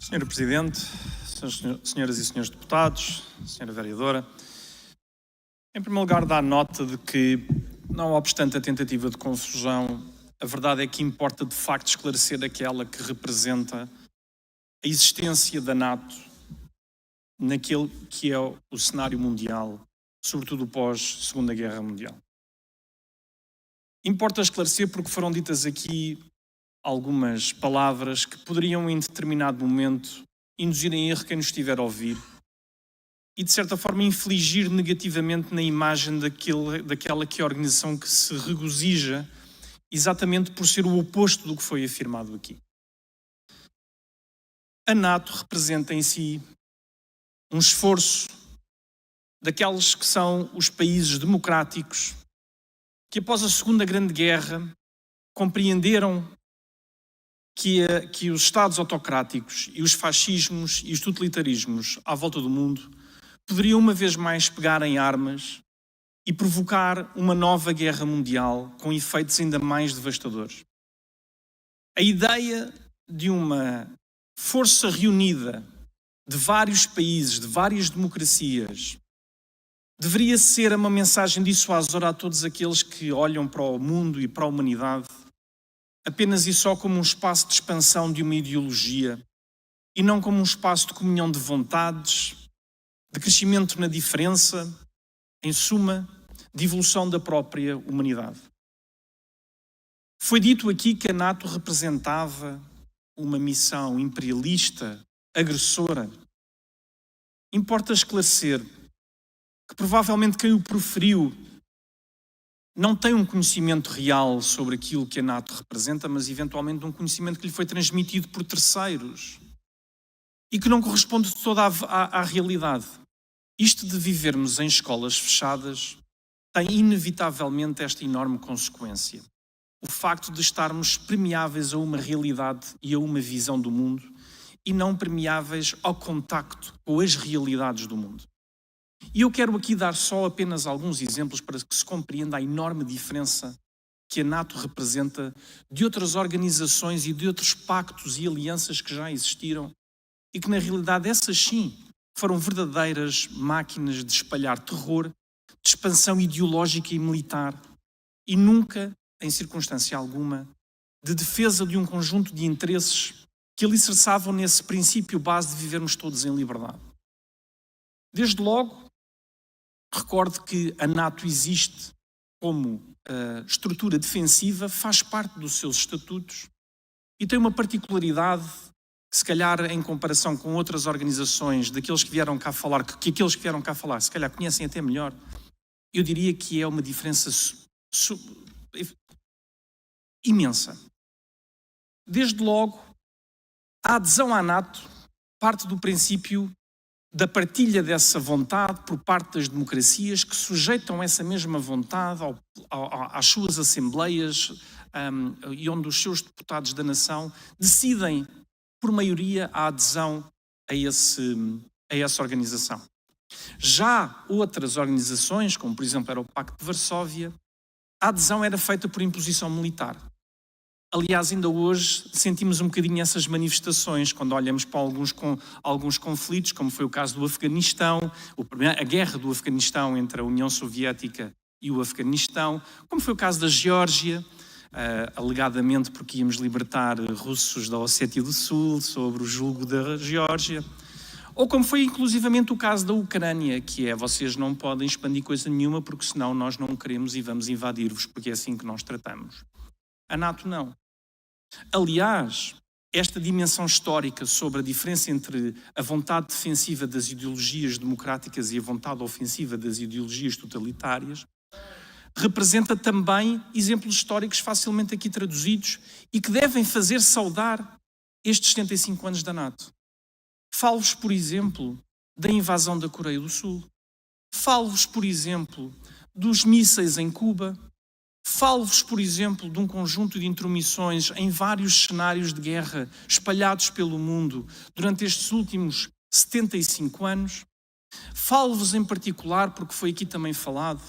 Senhora Presidente, senhoras e senhores deputados, senhora Vereadora, em primeiro lugar dá nota de que, não obstante a tentativa de confusão, a verdade é que importa de facto esclarecer aquela que representa a existência da NATO naquele que é o cenário mundial, sobretudo pós-Segunda Guerra Mundial. Importa esclarecer porque foram ditas aqui algumas palavras que poderiam, em determinado momento, induzir em erro quem nos estiver a ouvir e, de certa forma, infligir negativamente na imagem daquela que é a organização que se regozija exatamente por ser o oposto do que foi afirmado aqui. A NATO representa em si um esforço daqueles que são os países democráticos que, após a Segunda Grande Guerra, compreenderam que os Estados autocráticos e os fascismos e os totalitarismos à volta do mundo poderiam uma vez mais pegar em armas e provocar uma nova guerra mundial com efeitos ainda mais devastadores. A ideia de uma força reunida de vários países, de várias democracias, deveria ser uma mensagem dissuasora a todos aqueles que olham para o mundo e para a humanidade apenas e só como um espaço de expansão de uma ideologia e não como um espaço de comunhão de vontades, de crescimento na diferença, em suma, de evolução da própria humanidade. Foi dito aqui que a NATO representava uma missão imperialista, agressora. Importa esclarecer que provavelmente quem o proferiu não tem um conhecimento real sobre aquilo que a NATO representa, mas eventualmente um conhecimento que lhe foi transmitido por terceiros e que não corresponde de toda à realidade. Isto de vivermos em escolas fechadas tem inevitavelmente esta enorme consequência. O facto de estarmos permeáveis a uma realidade e a uma visão do mundo e não permeáveis ao contacto com as realidades do mundo. E eu quero aqui dar só apenas alguns exemplos para que se compreenda a enorme diferença que a NATO representa de outras organizações e de outros pactos e alianças que já existiram e que, na realidade, essas sim foram verdadeiras máquinas de espalhar terror, de expansão ideológica e militar e nunca, em circunstância alguma, de defesa de um conjunto de interesses que alicerçavam nesse princípio base de vivermos todos em liberdade. Desde logo, recordo que a NATO existe como estrutura defensiva, faz parte dos seus estatutos e tem uma particularidade que, se calhar, em comparação com outras organizações, daqueles que vieram cá falar, que aqueles que vieram cá falar, se calhar conhecem até melhor, eu diria que é uma diferença imensa. Desde logo, a adesão à NATO parte do princípio da partilha dessa vontade por parte das democracias que sujeitam essa mesma vontade às suas assembleias e onde os seus deputados da nação decidem, por maioria, a adesão a essa organização. Já outras organizações, como por exemplo era o Pacto de Varsóvia, a adesão era feita por imposição militar. Aliás, ainda hoje sentimos um bocadinho essas manifestações quando olhamos para alguns conflitos, como foi o caso do Afeganistão, a guerra do Afeganistão entre a União Soviética e o Afeganistão, como foi o caso da Geórgia, alegadamente porque íamos libertar russos da Ossétia do Sul, sobre o julgo da Geórgia, ou como foi inclusivamente o caso da Ucrânia, que é: vocês não podem expandir coisa nenhuma porque senão nós não queremos e vamos invadir-vos, porque é assim que nós tratamos. A NATO não. Aliás, esta dimensão histórica sobre a diferença entre a vontade defensiva das ideologias democráticas e a vontade ofensiva das ideologias totalitárias representa também exemplos históricos facilmente aqui traduzidos e que devem fazer saudar estes 75 anos da NATO. Falo-vos, por exemplo, da invasão da Coreia do Sul. Falo-vos, por exemplo, dos mísseis em Cuba. Falo-vos, por exemplo, de um conjunto de intromissões em vários cenários de guerra espalhados pelo mundo durante estes últimos 75 anos. Falo-vos em particular, porque foi aqui também falado,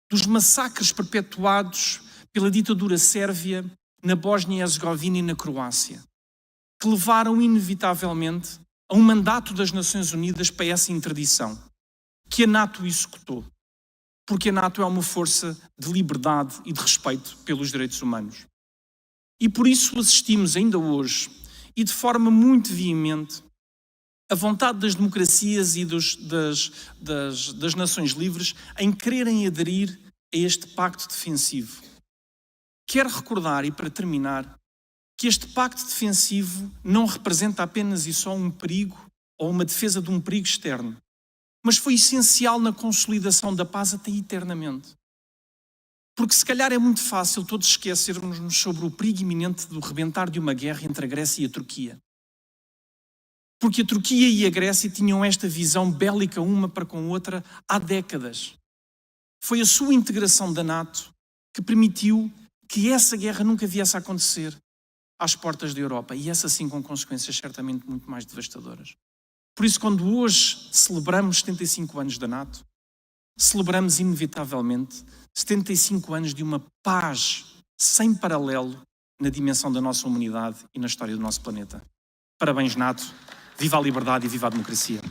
dos massacres perpetuados pela ditadura sérvia na Bósnia e Herzegovina e na Croácia, que levaram inevitavelmente a um mandato das Nações Unidas para essa interdição, que a NATO executou, porque a NATO é uma força de liberdade e de respeito pelos direitos humanos. E por isso assistimos ainda hoje, e de forma muito veemente, a vontade das democracias e das nações livres em quererem aderir a este pacto defensivo. Quero recordar, e para terminar, que este pacto defensivo não representa apenas e só um perigo ou uma defesa de um perigo externo, mas foi essencial na consolidação da paz até eternamente. Porque se calhar é muito fácil todos esquecermos-nos sobre o perigo iminente do rebentar de uma guerra entre a Grécia e a Turquia. Porque a Turquia e a Grécia tinham esta visão bélica uma para com a outra há décadas. Foi a sua integração da NATO que permitiu que essa guerra nunca viesse a acontecer às portas da Europa, e essa sim com consequências certamente muito mais devastadoras. Por isso, quando hoje celebramos 75 anos da NATO, celebramos inevitavelmente 75 anos de uma paz sem paralelo na dimensão da nossa humanidade e na história do nosso planeta. Parabéns, NATO. Viva a liberdade e viva a democracia.